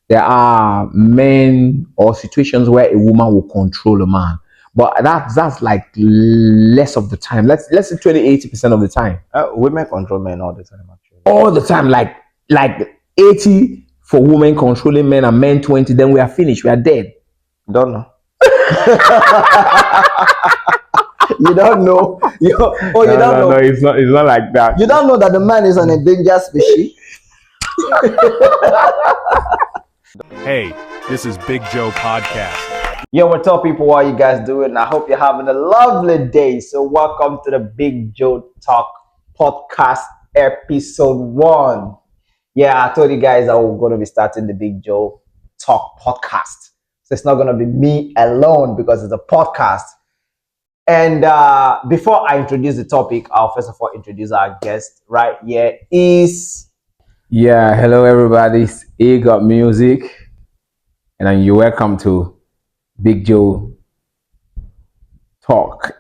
there are men or situations where a woman will control a man, but that's like less of the time. Let's say 20-80% of the time. Women control men all the time, actually. All the time, like 80 for women controlling men and men 20. Then we are finished. We are dead. Don't know. You don't know. You don't know. No, it's not. It's not like that. You don't know that the man is an endangered species. Hey, this is Big Joe Podcast. Yo, what's up, people? How you guys doing? I hope you're having a lovely day. So welcome to the Big Joe Talk Podcast episode 1. Yeah, I told you guys that we're going to be starting the Big Joe Talk Podcast. So it's not going to be me alone because it's a podcast. And before I introduce the topic, I'll first of all introduce our guest right here is... Yeah, hello everybody. It's Got Music, and you're welcome to Big Joe Talk.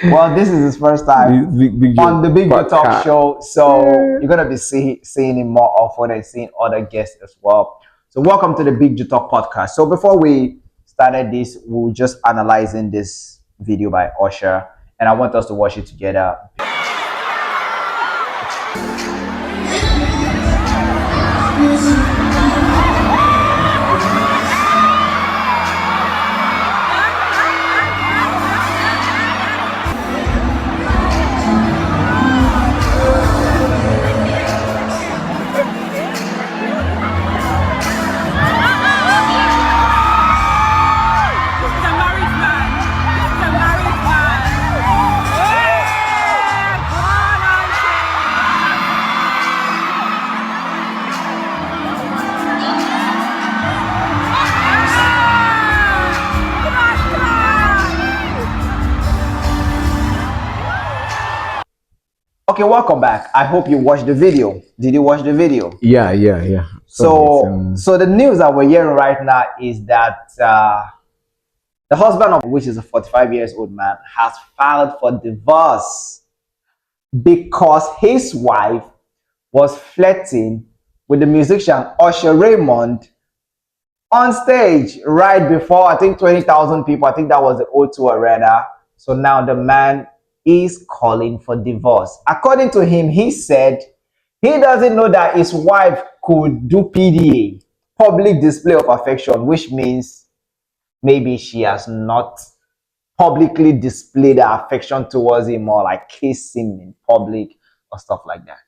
Well, this is his first time Big on the Big Joe Talk Podcast. show, so you're gonna be seeing him more often and seeing other guests as well. So welcome to the Big Joe Talk Podcast. So before we started this, we were just analyzing this video by Usher, and I want us to watch it together. Okay, welcome back. I hope you watched the video. Did you watch the video? Yeah. So the news that we're hearing right now is that the husband of which is a 45 years old man has filed for divorce because his wife was flirting with the musician Usher Raymond on stage right before, I think, 20,000 people. I think that was the O2 Arena. So now the man is calling for divorce. According to him, he said he doesn't know that his wife could do PDA, public display of affection, which means maybe she has not publicly displayed her affection towards him or like kiss him in public or stuff like that.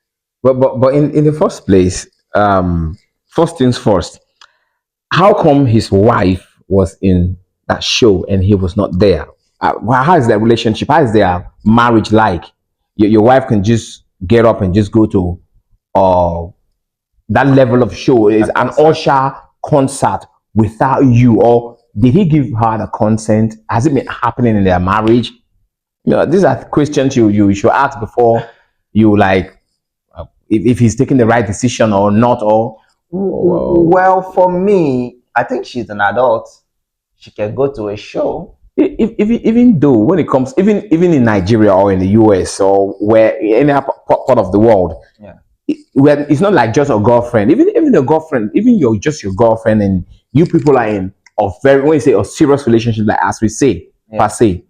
But in the first place, first things first. How come his wife was in that show and he was not there? How is their relationship? How is their marriage like? Your wife can just get up and just go to that level of show. Is an Usher concert without you, or did he give her the consent? Has it been happening in their marriage? These are questions you should ask before you if he's taking the right decision or not. Well, for me, I think she's an adult. She can go to a show. Even though when it comes, even in Nigeria or in the US or where any part of the world, it's not like just a girlfriend. Even a girlfriend, even your girlfriend, and you people are in when you say a serious relationship, like as we say per se,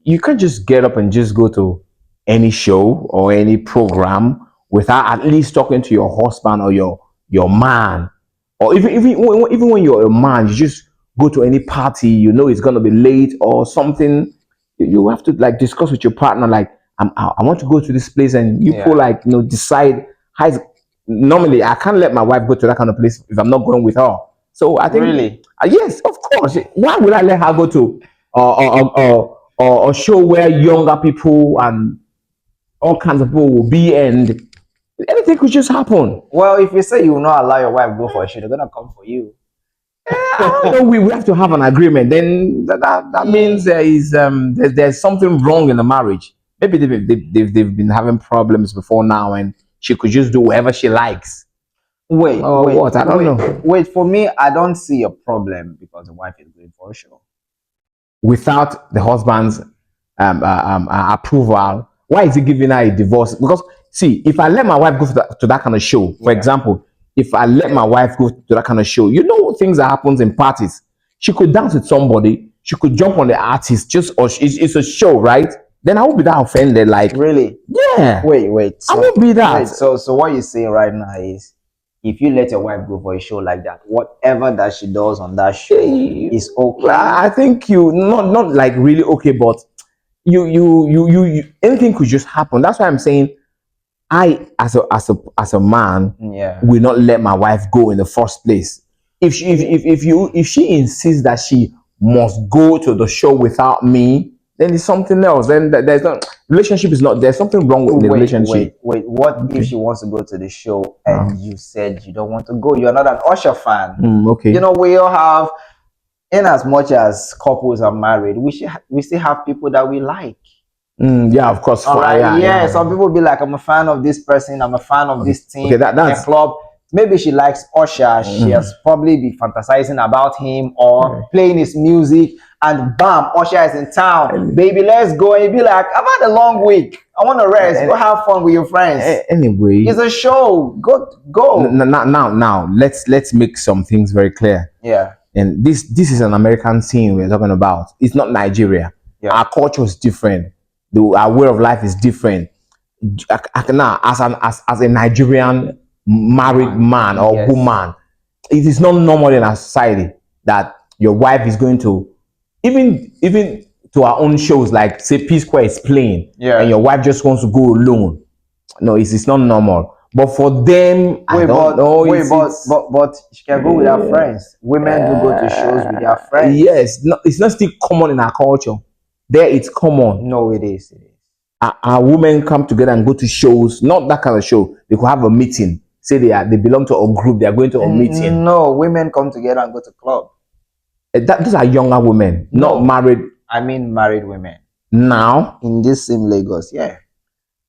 you can't just get up and just go to any show or any program without at least talking to your husband or your man, or even when you're a man, you just go to any party, it's gonna be late or something. You have to discuss with your partner, I want to go to this place, and you people decide how. Normally, I can't let my wife go to that kind of place if I'm not going with her. So I think Really, yes, of course. Why would I let her go to a show where younger people and all kinds of people will be, and anything could just happen? well, if you say you will not allow your wife to go for a show, they're gonna come for you. I don't know, we have to have an agreement. Then that means there's something wrong in the marriage. Maybe they've been having problems before now, and she could just do whatever she likes. Wait, What? I don't know. Wait, for me, I don't see a problem because the wife is going for a show. Without the husband's approval, why is he giving her a divorce? Because see, if I let my wife go to that kind of show, for example, if I let my wife go to that kind of show, you know things that happens in parties. She could dance with somebody, she could jump on the artist, just or it's a show, right? Then I won't be that offended. Like, really? Yeah. Wait. I won't be that. Wait, so what you're saying right now is, if you let your wife go for a show like that, whatever that she does on that show is okay. I think you not like really okay, but you anything could just happen. That's why I'm saying I as a man will not let my wife go in the first place. If she insists that she must go to the show without me, then it's something else. Then there's not relationship is not there's something wrong with the relationship. Wait. What if she wants to go to the show and you said you don't want to go? You're not an Usher fan. Okay. You know, we all have, in as much as couples are married, we still have people that we like. Yeah, of course. All right. Some people be like, I'm a fan of this person, I'm a fan of this team. Okay, that's club. Maybe she likes Usher. She has probably been fantasizing about him or playing his music, and bam, Usher is in town. Baby, let's go. And you be like, I've had a long week. I want to rest. Go have fun with your friends. Anyway, it's a show. Go. Now, let's make some things very clear. Yeah. And this is an American scene we're talking about. It's not Nigeria. Yeah. Our culture is different. Our way of life is different. Now, as a Nigerian married man or woman, it is not normal in our society that your wife is going to even to our own shows, like say P Square is playing, and your wife just wants to go alone. No, it's not normal. But for them, but she can go with her friends. Women do go to shows with their friends. Yes, no, it's not still common in our culture. There, it's common. No, it is. Our women come together and go to shows, not that kind of show. They could have a meeting. Say they belong to a group. They are going to a meeting. No, women come together and go to club. Those are younger women, not married. I mean married women. Now in this same Lagos,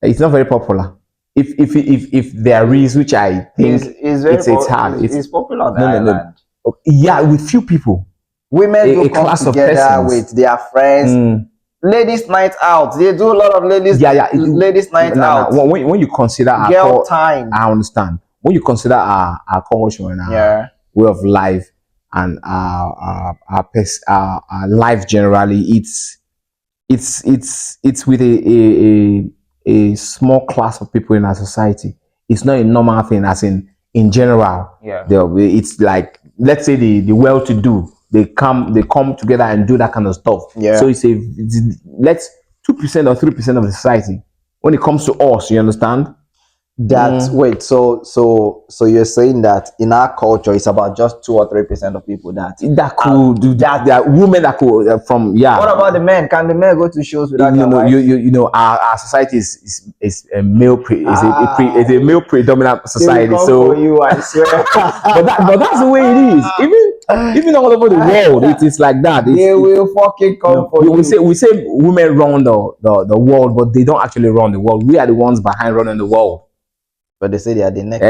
it's not very popular. If there is, which I think it's hard. It's popular on the island. No. Yeah, with few people. Women do come together with their friends. Ladies' night out. They do a lot of ladies. Ladies' night out. When you consider our girl time, I understand. When you consider our culture and our way of life and our life generally, it's with a small class of people in our society. It's not a normal thing, as in general. It's like, let's say the well-to-do. They come together and do that kind of stuff. So let's 2% or 3% of the society. When it comes to us, you understand? That wait, so you're saying that in our culture it's about just 2 or 3% of people that could do that. There are women that could What about the men? Can the men go to shows without their wives? You know, our society is a male is a male predominant society. So you, I swear. but that's the way it is. Even all over the world, it is like that. They will fucking come for you. We say women run the world, but they don't actually run the world. We are the ones behind running the world. But they say they are the next.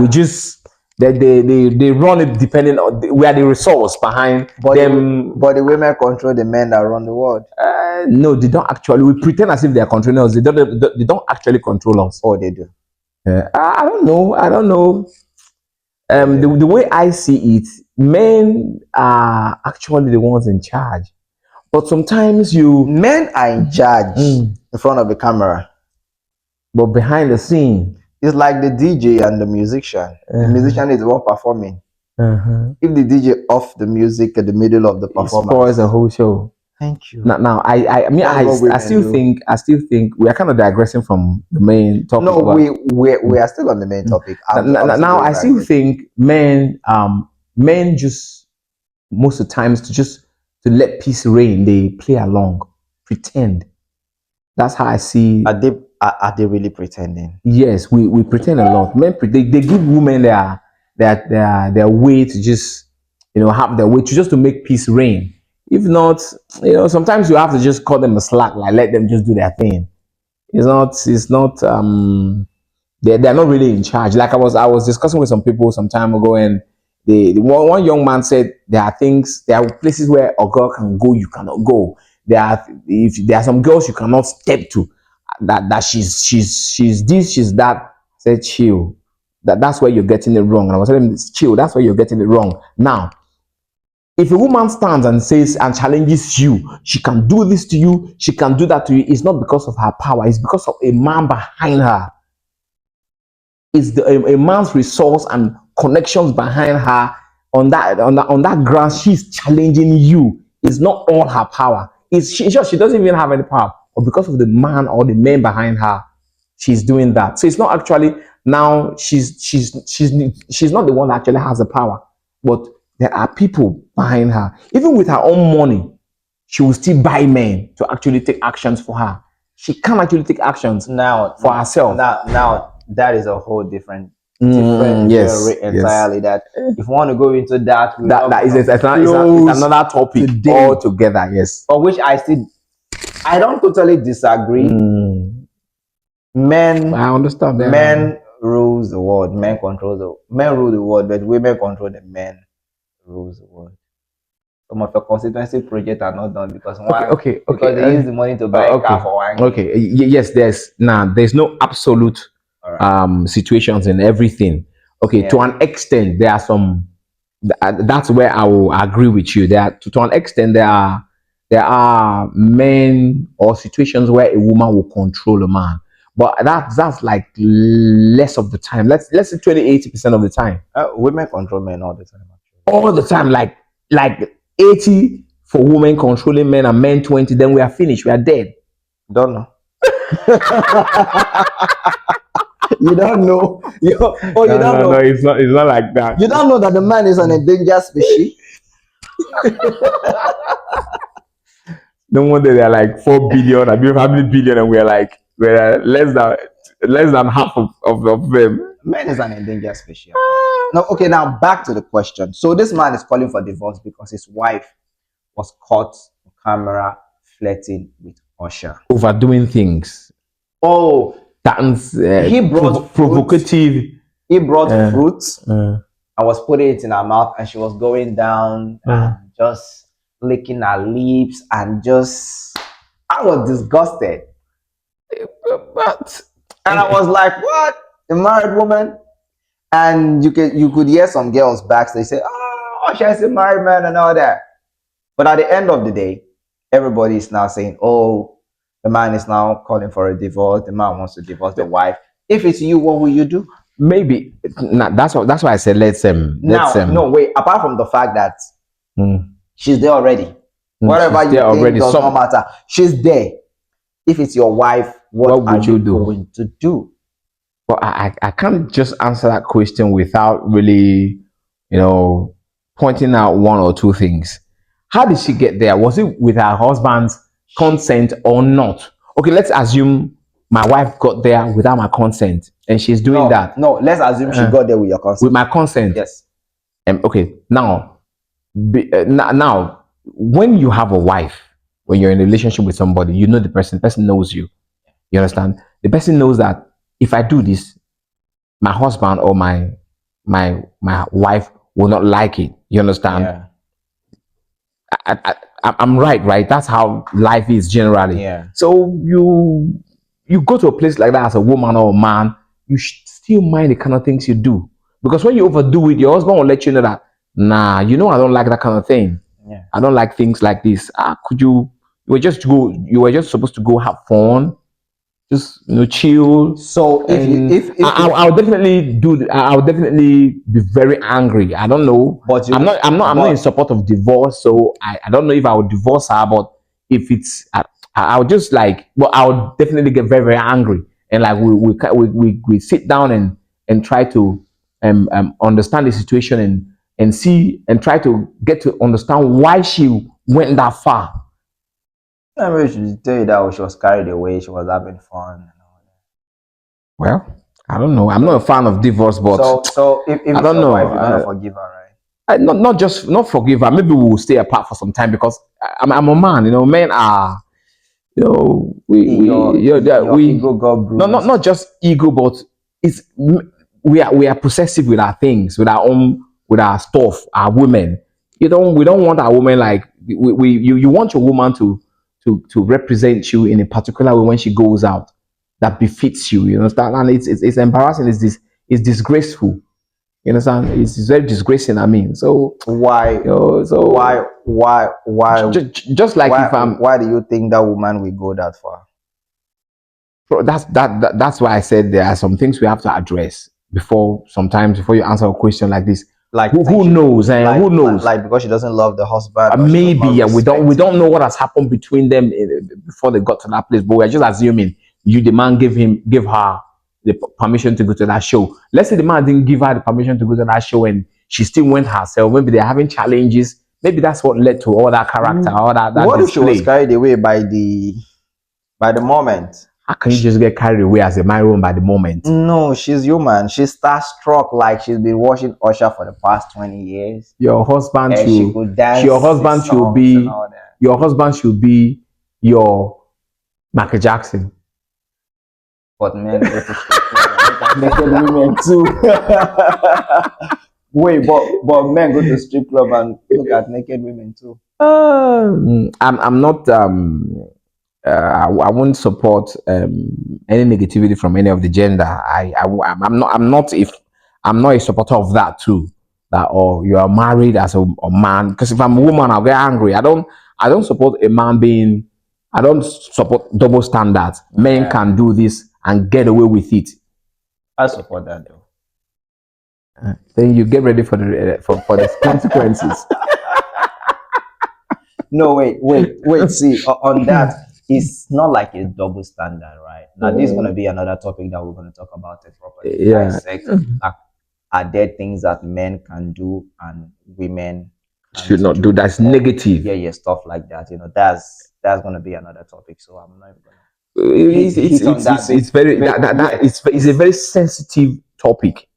We just they run it depending on we are the resource behind them. But the women control the men that run the world. No, they don't actually. We pretend as if they are controlling us. They don't actually control us. Oh, they do. I don't know. The way I see it, men are actually the ones in charge. But sometimes men are in charge in front of the camera, but behind the scene. It's like the DJ and the musician. The musician is the one performing. If the DJ off the music at the middle of the performance, it spoils the whole show. Thank you. Now, I still think we are kind of digressing from the main topic. No, we are still on the main topic. Now, I still think men just most of the times to let peace reign, they play along, pretend. That's how I see. Are they really pretending? Yes, we pretend a lot. Men they give women their way to just have their way to make peace reign. If not, sometimes you have to just cut them a slack, like let them just do their thing. It's not they're not really in charge. Like I was discussing with some people some time ago, and one young man said there are places where a girl can go, you cannot go. There are some girls you cannot step to. that she's this, she's that. I said chill. That's where you're getting it wrong. And I was telling him, chill, that's where you're getting it wrong. Now, if a woman stands and says and challenges you, she can do this to you, she can do that to you, it's not because of her power, it's because of a man behind her. It's a man's resource and connections behind her. On that ground, she's challenging you. It's not all her power. She doesn't even have any power, but because of the man or the men behind her, she's doing that. So it's not actually now she's not the one that actually has the power, but there are people behind her. Even with her own money, she will still buy men to actually take actions for her. She can't actually take actions for herself. Now that is a whole different yes, entirely. yes. That if you want to go into that, it's another topic altogether. Yes, for which I don't totally disagree. Men, I understand. Men rules the world. Men rule the world, but women control the men rules the world. Some of your constituency projects are not done because because they use the money to buy a car for one. Okay, yes, there's no absolute situations in everything. Okay, to an extent, there are some. That's where I will agree with you. There, to an extent, there are men or situations where a woman will control a man, but that's like less of the time. Let's say 80% of the time. Women control men all the time. Actually. All the time, like 80 for women controlling men and men 20. Then we are finished. We are dead. Don't know. You don't know. You don't know. No, it's not like that. You don't know that the man is an endangered species. No wonder they're like 4 billion. I mean, how many billion? And we're less than half of them. Man is an endangered species. Now back to the question. So this man is calling for divorce because his wife was caught on camera flirting with Usher, overdoing things. Oh, that's he brought provocative. He brought fruits and was putting it in her mouth, and she was going down and just licking her lips, and I was disgusted. And I was like, what? A married woman? And you could hear some girls backstage say, oh, Usher is a married man and all that. But at the end of the day, everybody is now saying, oh, the man is now calling for a divorce. The man wants to divorce the wife. If it's you, what will you do? Maybe that's why I said let's no, wait. Apart from the fact that she's there already, whatever you think does not matter. She's there. If it's your wife, what would you going to do? Well, I can't just answer that question without really, pointing out one or two things. How did she get there? Was it with her husband's consent or not? Okay, let's assume my wife got there without my consent and she's doing that. No, let's assume she got there with your consent. With my consent. Yes. Okay, now when you have a wife, when you're in a relationship with somebody, you know the person knows you. You understand? The person knows that if I do this, my husband or my wife will not like it. You understand? Yeah. I'm right? That's how life is generally. Yeah. So you go to a place like that as a woman or a man, you should still mind the kind of things you do. Because when you overdo it, your husband will let you know that, nah, I don't like that kind of thing. Yeah. I don't like things like this. You were just supposed to go have fun. Just chill. So if I'll definitely I'll definitely be very angry. I don't know, but I'm not in support of divorce, so I don't know if I would divorce her. But if it's I'll just I'll definitely get very, very angry, and we sit down and try to understand the situation and see and try to get to understand why she went that far. I mean, she tell you that she was carried away, she was having fun and all that. Well, I don't know. I'm not a fan of divorce, but so if I don't know. Wife, you're gonna forgive her, right? Not forgive her. Maybe we'll stay apart for some time because I'm a man. Men are, your ego got bruised. Not just ego, but we are possessive with our things, with our stuff, our women. We don't want our woman you want your woman to represent you in a particular way when she goes out. that befits you. You understand? And it's embarrassing. It's disgraceful. You understand? It's very disgracing. I mean, so why? you know, so just like if I'm. Why do you think that woman will go that far? That's why I said there are some things we have to address before. Sometimes before you answer a question like this, Like who knows? Who knows? Like because she doesn't love the husband. Maybe yeah. We don't know what has happened between them before they got to that place. But we're just assuming the man give her the permission to go to that show. Let's say the man didn't give her the permission to go to that show and she still went herself. Maybe they're having challenges. Maybe that's what led to all that character, all that. What display. If she was carried away by the moment? How can you just get carried away as a married woman by the moment? No, she's human. She's starstruck like she's been watching Usher for the past 20 years. Your husband should she could dance your husband should be your Michael Jackson. But men go to strip club naked women too. Wait, but men go to strip club and look at naked women too. I'm not I won't support any negativity from any of the gender. I'm not a supporter of that too. That you are married as a man. Because if I'm a woman, I'll get angry. I don't support a man being. I don't support double standards. Yeah. Men can do this and get away with it. I support that though. Then you get ready for the consequences. No, wait. See, on that. It's not like a double standard, right? Now, this is going to be another topic that we're going to talk about it properly. Yeah. Like, are there things that men can do and women should not do? That's negative. Yeah, stuff like that. You know, that's going to be another topic. So I'm not even going to. It's a very sensitive topic.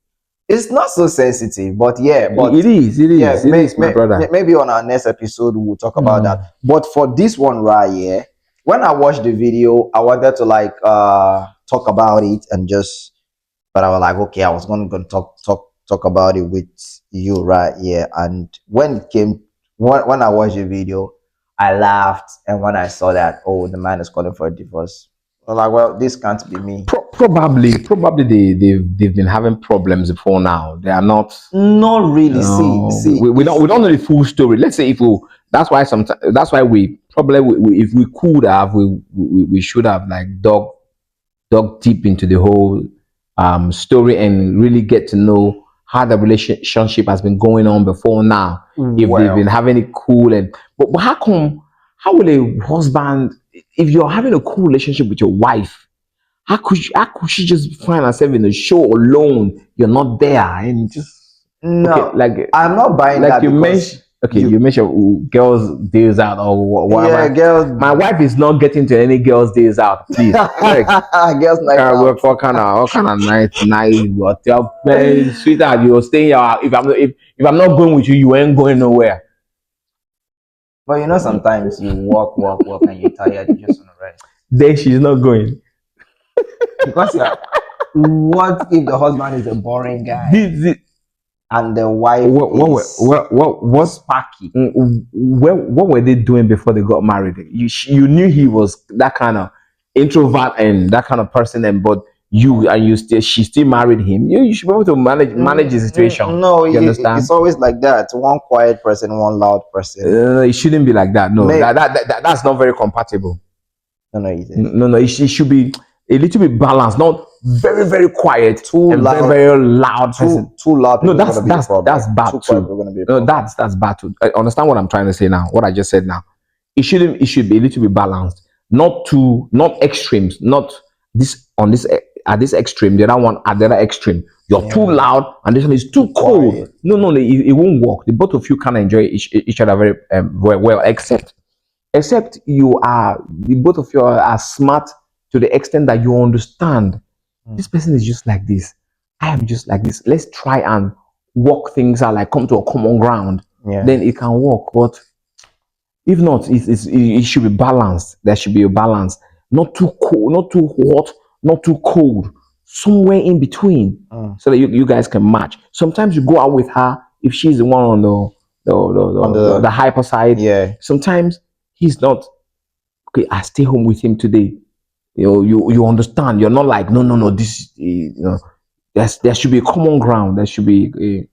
It's not so sensitive, but yeah, but it is. Yeah, it is, my brother. Maybe on our next episode we'll talk about that. But for this one right here. When I watched the video, I wanted to talk about it but I was like, okay, I was going to talk about it with you right here. And when I watched the video, I laughed, and when I saw that, the man is calling for a divorce, I was like, well, this can't be me. Probably they've been having problems before now. They are not really. See, we don't know the full story. Let's say that's why we probably if we could have we should have dug deep into the whole story and really get to know how the relationship has been going on before now. If they've been having it cool but how will a husband, if you're having a cool relationship with your wife, how could she just find herself in a show alone? You're not there and just I'm not buying that. You mentioned girls days out or whatever. Yeah, girls. My wife is not getting to any girls days out, please. Girls night out. What kind of night hotel, sweetheart? You're staying here. If I'm not going with you, you ain't going nowhere. But you know, sometimes you walk, and you're tired. You just want to rest. Then she's not going. Because what if the husband is a boring guy? And the wife was sparky. What were they doing before they got married? You knew he was that kind of introvert and that kind of person, but she still married him. You should be able to manage the situation. No, you understand? It's always like that. One quiet person, one loud person. It shouldn't be like that. No, that's not very compatible. No, it should be a little bit balanced, not very, very quiet, too loud, very loud person. Too loud. No, that's bad too. No, that's bad too. I understand what I'm trying to say now. What I just said now. It should be a little bit balanced, not extremes, not this at this extreme, the other one at the other extreme. You're too loud and this one is too cold. Quiet. No, it won't work. The both of you can enjoy each other very well, except the both of you are smart to the extent that you understand this person is just like this. I am just like this. Let's try and work things out, come to a common ground. Yeah. Then it can work. But if not, it should be balanced. There should be a balance. Not too cold, not too hot, not too cold. Somewhere in between, so that you guys can match. Sometimes you go out with her if she's the one on the hyper side. Yeah. Sometimes he's not. Okay, I stay home with him today. you understand. You're not like no. This there should be a common ground. There should be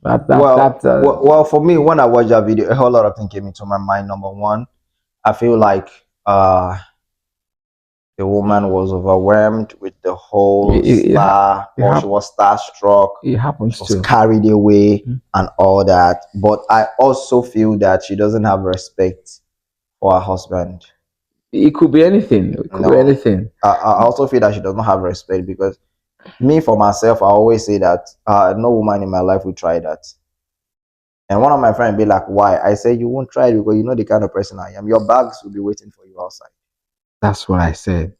Well, for me, when I watched that video, a whole lot of things came into my mind. Number one, I feel like the woman was overwhelmed with the whole star, or she was starstruck. It happens she was carried away and all that. But I also feel that she doesn't have respect for her husband. It could be anything. It could be anything. I also feel that she does not have respect, because me, for myself, I always say that no woman in my life will try that. And one of my friends be like, why? I say, you won't try it because you know the kind of person I am. Your bags will be waiting for you outside. That's what I said.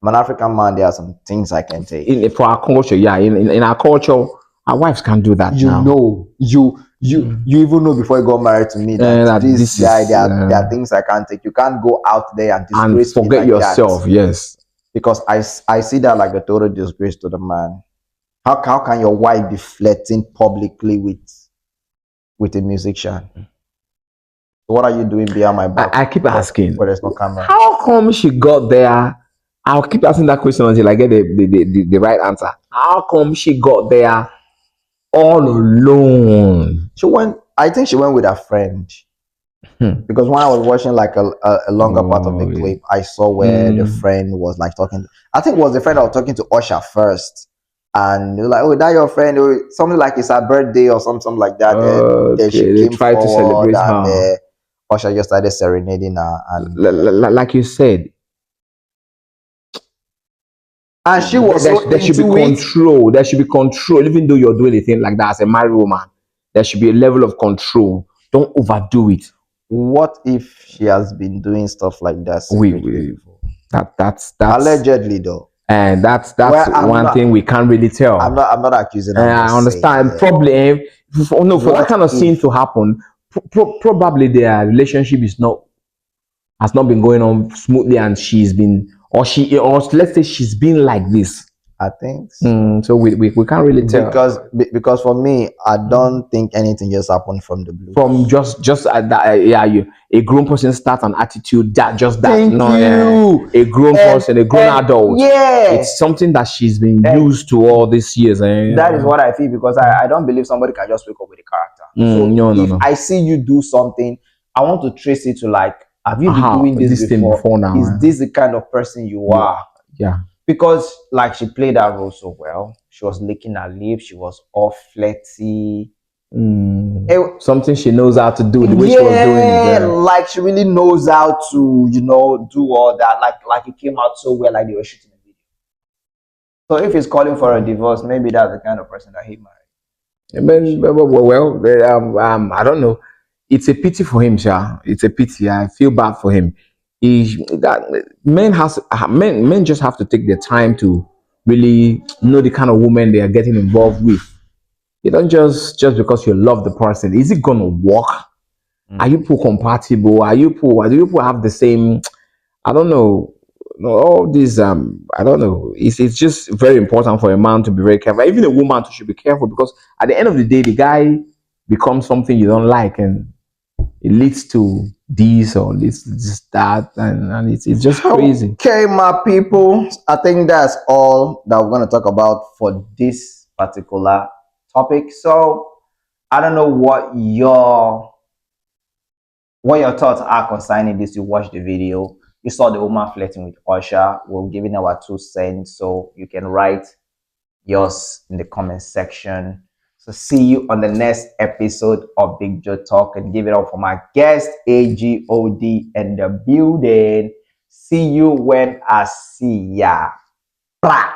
I'm an African man. There are some things I can take. For our culture, yeah. In our culture, our wives can't do that. You even know before you got married to me that this guy, there are things I can't take. You can't go out there and disgrace and forget me like yourself. That. Yes, because I see that like a total disgrace to the man. How can your wife be flirting publicly with a musician? What are you doing behind my back? I keep asking. Where there's no camera. How come she got there? I'll keep asking that question until I get the right answer. How come she got there all alone? I think she went with a friend. Because when I was watching like a longer part of the clip, I saw where the friend was like talking. I think it was the friend that was talking to Usher first. And they're like, oh, that your friend? Or something like it's her birthday or something like that. Then she came forward to celebrate and Usher just started serenading her. And like you said, and she was there should be control. There should be control. Even though you're doing a thing like that as a married woman, there should be a level of control. Don't overdo it. What if she has been doing stuff like that secretly before? That's allegedly though. And that's one thing we can't really tell. I'm not accusing her. I understand. Saying, probably for that kind of scene to happen, probably their relationship has not been going on smoothly, and or let's say she's been like this. I think so we can't really tell, because for me, I don't think anything just happened from the blue. From just a grown person starts an attitude that a grown person, a grown adult. Yeah, it's something that she's been used to all these years. That is what I feel, because I don't believe somebody can just wake up with a character. If I see you do something, I want to trace it to like, have you been doing this before now? Is this the kind of person you are? Yeah. Because like she played that role so well. She was licking her lips. She was all flirty. Something she knows how to do. The way she was doing it. Like she really knows how to, do all that. Like it came out so well, like they were shooting a video. So if he's calling for a divorce, maybe that's the kind of person that he married. I don't know. It's a pity for him, sir. It's a pity. I feel bad for him. Men just have to take their time to really know the kind of woman they are getting involved with. You don't just because you love the person. Is it gonna work? Are you compatible? Do you have the same? I don't know. All these I don't know. It's just very important for a man to be very careful. Even a woman should be careful, because at the end of the day, the guy becomes something you don't like, and it leads to this or this that, and it's just crazy. Okay, my people, I think that's all that we're going to talk about for this particular topic. So I don't know what your thoughts are concerning this. You watched the video, you saw the woman flirting with Usher. We're giving our 2 cents, so you can write yours in the comment section. So see you on the next episode of Big Joe Talk, and give it up for my guest AGOD in the building. See you when I see ya. Blah.